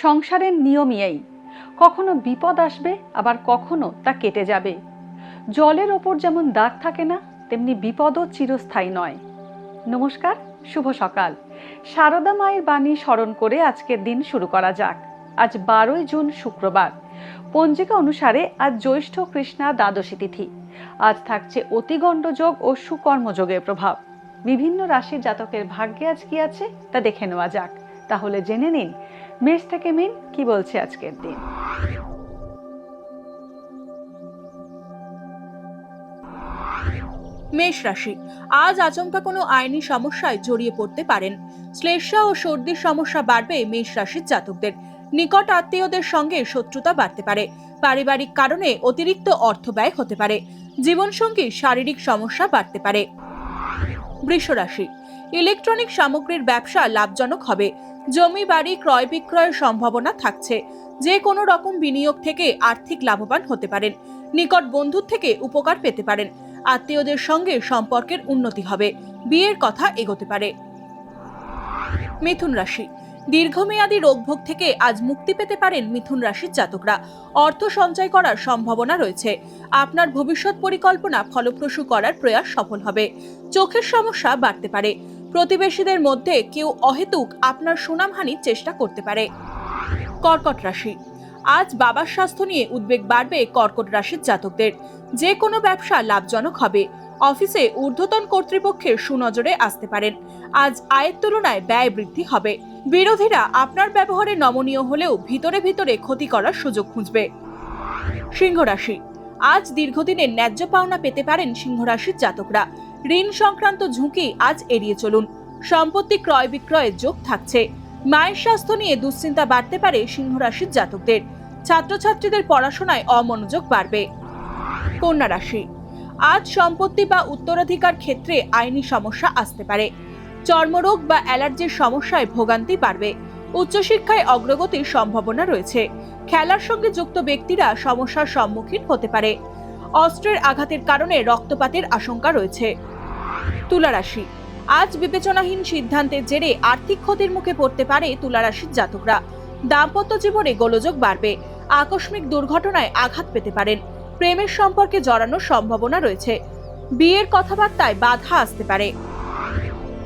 সংসারের নিয়মই এই, কখনো বিপদ আসবে আবার কখনো তা কেটে যাবে। জলের ওপর যেমন দাগ থাকে না, তেমনি বিপদও চিরস্থায়ী নয়। নমস্কার, শুভ সকাল। শারদা মায়ের বাণী স্মরণ করে আজকের দিন শুরু করা যাক। আজ 12ই জুন শুক্রবার। পঞ্জিকা অনুসারে আজ জ্যৈষ্ঠ কৃষ্ণা দ্বাদশী তিথি। আজ থাকছে অতিগণ্ডযোগ ও সুকর্মযোগের প্রভাব। বিভিন্ন রাশির জাতকের ভাগ্যে আজ কি আছে তা দেখে নেওয়া যাক। তাহলে জেনে নিন মেষ থেকে মিন কি বলছে আজকের দিন। মেষ রাশি, আজ আচমকা কোনো আইনি সমস্যায় জড়িয়ে পড়তে পারেন। শ্লেষ্মা ও সর্দির সমস্যা বাড়বে মেষ রাশির জাতকদের। নিকট আত্মীয়দের সঙ্গে শত্রুতা বাড়তে পারে। পারিবারিক কারণে অতিরিক্ত অর্থ ব্যয় হতে পারে। জীবনসঙ্গীর শারীরিক সমস্যা বাড়তে পারে। বৃষ রাশি, ইলেকট্রনিক সামগ্রীর ব্যবসা লাভজনক হবে। জমি বাড়ি ক্রয় বিক্রয়ের সম্ভাবনা থাকছে। যে কোনো রকম বিনিয়োগ থেকে আর্থিক লাভবান হতে পারেন। নিকট বন্ধুর থেকে উপকার পেতে পারেন। আত্মীয়দের সঙ্গে সম্পর্কের উন্নতি হবে। বিয়ের কথা এগোতে পারে। মিথুন রাশি, দীর্ঘমেয়াদী রোগভোগ থেকে আজ মুক্তি পেতে পারেন মিথুন রাশির জাতকরা। অর্থ সঞ্চয় করার সম্ভাবনা রয়েছে। আপনার ভবিষ্যৎ পরিকল্পনা ফলপ্রসূ করার প্রয়াস সফল হবে। চোখের সমস্যা বাড়তে পারে। প্রতিবেশীদের মধ্যে কেউ অহেতুক আপনার সুনামহানির চেষ্টা করতে পারে। কর্কট রাশি, আজ বাবার স্বাস্থ্য নিয়ে উদ্বেগ বাড়বে কর্কট রাশির জাতকদের। যে কোনো ব্যবসা লাভজনক হবে। অফিসে ঊর্ধ্বতন কর্তৃপক্ষের সুনজরে আসতে পারেন। আজ আয়ের তুলনায় ব্যয় বৃদ্ধি হবে। বিরোধীরা আপনার ব্যবহারে নমনীয় হলেও ভিতরে ভিতরে ক্ষতি করার সুযোগ খুঁজবে। সিংহ রাশি, আজ দীর্ঘদিনের ন্যায্য পাওনা পেতে পারেন সিংহ রাশির জাতকরা। ঋণ সংক্রান্ত ঝুঁকি আজ এড়িয়ে চলুন। সম্পত্তি ক্রয় বিক্রয়ের যোগ থাকছে। মায়ের স্বাস্থ্য নিয়ে দুশ্চিন্তা বাড়তে পারে সিংহ রাশির জাতকদের। ছাত্রছাত্রীদের পড়াশোনায় অমনোযোগ বাড়বে। কন্যা রাশি, আজ সম্পত্তি বা উত্তরাধিকার ক্ষেত্রে আইনি সমস্যা আসতে পারে। চর্মরোগ বা অ্যালার্জির সমস্যায় ভোগান্তি বাড়বে। উচ্চশিক্ষায় অগ্রগতির সম্ভাবনা রয়েছে। খেলার সঙ্গে যুক্ত ব্যক্তিরা সমস্যার সম্মুখীন হতে পারে। অস্ত্রের আঘাতের কারণে রক্তপাতের আশঙ্কা রয়েছে। তুলা রাশি, আজ বিবেচনাহীন সিদ্ধান্তের জেরে আর্থিক ক্ষতির মুখে পড়তে পারে তুলা রাশির জাতকরা। দাম্পত্য জীবনে গোলযোগ বাড়বে। আকস্মিক দুর্ঘটনায় আঘাত পেতে পারেন। প্রেমের সম্পর্কে জড়ানোর সম্ভাবনা রয়েছে। বিয়ের কথাবার্তায় বাধা আসতে পারে।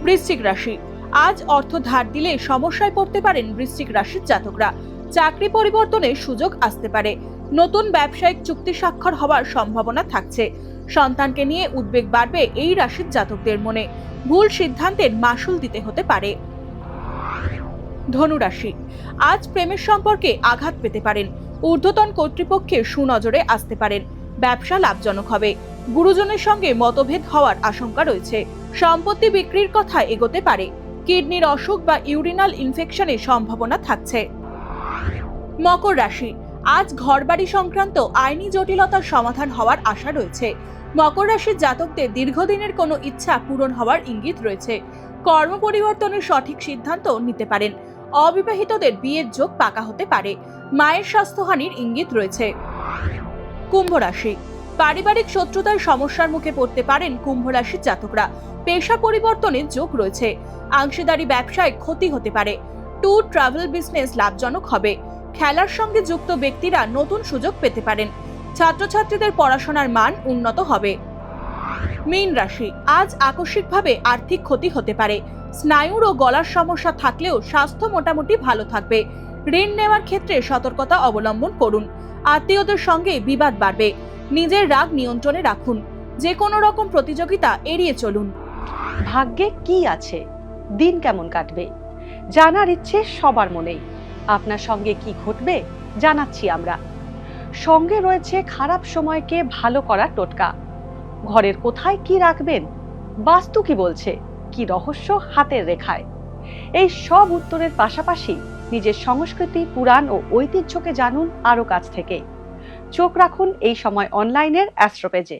বৃশ্চিক রাশি, আজ অর্থ ধার দিলে সমস্যায় পড়তে পারেন বৃশ্চিক রাশির জাতকরা। চাকরি পরিবর্তনের সুযোগ আসতে পারে। নতুন ব্যবসায়িক চুক্তি স্বাক্ষর হওয়ার সম্ভাবনা থাকছে। সন্তানকে নিয়ে উদ্বেগ বাড়বে এই রাশির জাতকদের মনে। ভুল সিদ্ধান্তের মাসুল দিতে হতে পারে। ধনু রাশি, আজ প্রেমের সম্পর্কে আঘাত পেতে পারেন। ঊর্ধ্বতন কর্তৃপক্ষের সুনজরে আসতে পারেন। ব্যবসা লাভজনক হবে। গুরুজনের সঙ্গে মতভেদ হওয়ার আশঙ্কা রয়েছে। সম্পত্তি বিক্রির কথা এগোতে পারে। কিডনির অসুখ বা ইউরিনাল ইনফেকশনের সম্ভাবনা থাকছে। মকর রাশি, আজ ঘরবাড়ি সংক্রান্ত আইনি জটিলতার সমাধান হওয়ার আশা রয়েছে। মকর রাশির জাতকদের দীর্ঘদিনের কোনো ইচ্ছা পূরণ হওয়ার ইঙ্গিত রয়েছে। কর্ম পরিবর্তনের সঠিক সিদ্ধান্ত নিতে পারেন। অবিবাহিতদের বিয়ের যোগ পাকা হতে পারে। মায়ের স্বাস্থ্যহানির ইঙ্গিত রয়েছে। কুম্ভ রাশি, পারিবারিক শত্রুতার সমস্যার মুখে পড়তে পারেন কুম্ভ রাশির জাতকরা। পেশা পরিবর্তনের যোগ রয়েছে। অংশীদারি ব্যবসায় ক্ষতি হতে পারে। ট্যুর ট্রাভেল বিজনেস লাভজনক হবে। খেলার সঙ্গে যুক্ত ব্যক্তিরা নতুন সুযোগ পেতে পারেন। ছাত্রছাত্রীদের পড়াশোনার মান উন্নত হবে। মীন রাশি, আজ আকস্মিকভাবে আর্থিক ক্ষতি হতে পারে। স্নায়ুর ও গলার সমস্যা থাকলেও স্বাস্থ্য মোটামুটি ভালো থাকবে। ঋণ নেওয়ার ক্ষেত্রে সতর্কতা অবলম্বন করুন। আত্মীয়দের সঙ্গে বিবাদ বাড়বে। নিজের রাগ নিয়ন্ত্রণে রাখুন। যে কোনো রকম প্রতিযোগিতা এড়িয়ে চলুন। ভাগ্যে কি আছে, দিন কেমন কাটবে, জানার ইচ্ছে সবার মনেই। আপনার সঙ্গে কি ঘটবে জানাচ্ছি আমরা। সঙ্গে রয়েছে খারাপ সময়কে ভালো করার টোটকা। ঘরের কোথায় কি রাখবেন, বাস্তু কি বলছে, কি রহস্য হাতের রেখায়। এই সব উত্তরের পাশাপাশি নিজের সংস্কৃতি, পুরাণ ও ঐতিহ্যকে জানুন আরো কাছ থেকে। চোখ রাখুন এই সময় অনলাইনের অ্যাস্ট্রো পেজে।